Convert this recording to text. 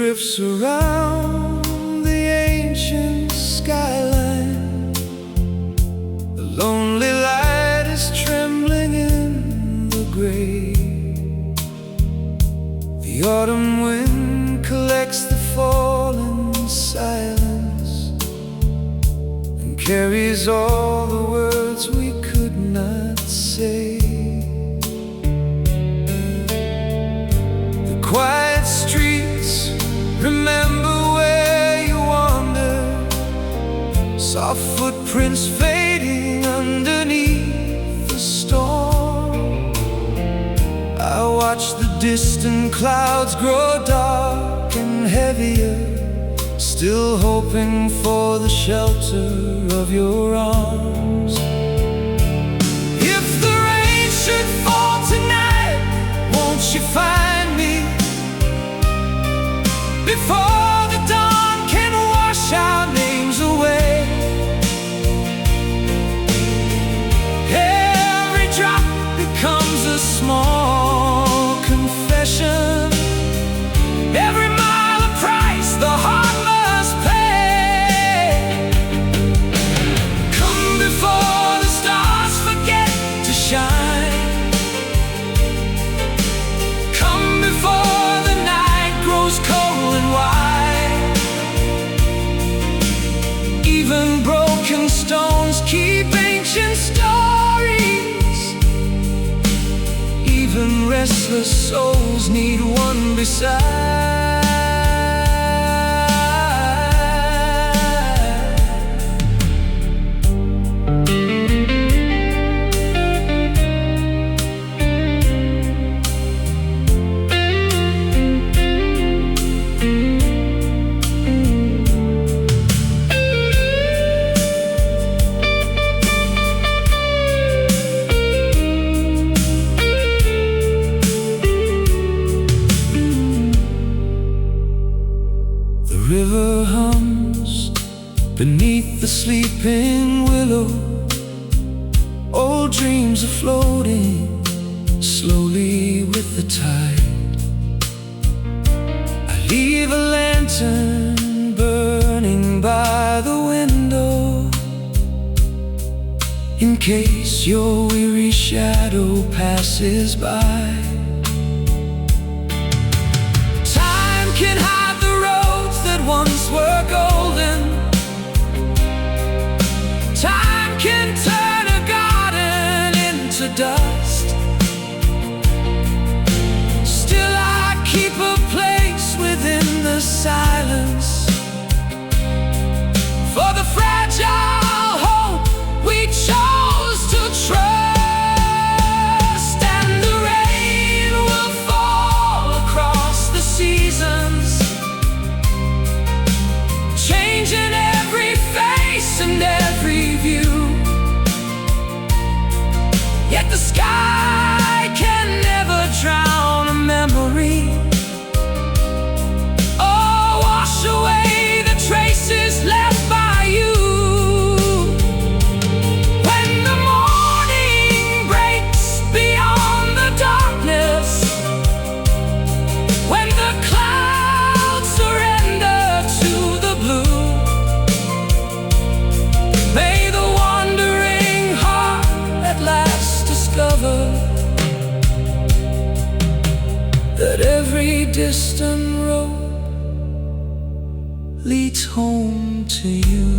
drifts around the ancient skyline. The lonely light is trembling in the gray. The autumn wind collects the fallen silence and carries all the words we could not say. The quiet streets remember where you wandered, soft footprints fading underneath the storm. I watch the distant clouds grow dark and heavier, still hoping for the shelter of your arms. If the rain should fall tonight, won't you find me before the dawn can wash our names away? Every drop becomes a small confession, every mile a price the heart must pay. Come before the stars forget to shine, come before the night grows cold and wide. Even broken stones keep ancient stories, even restless souls need one beside. The river hums beneath the sleeping willow. Old dreams are floating slowly with the tide. I leave a lantern burning by the window, in case your weary shadow passes by. Time can hide the roads that once were golden. Time can turn a garden into dust. Still I keep a place within the silence for the fragile hope we chose to trust. And the rain will fall across the seasons, changing every face and every view. Yet the sky can never drown a memory, or wash away the traces left by you. When the morning breaks beyond the darkness, when the clouds surrender to the blue, may the wandering heart at last discover that every distant road leads home to you.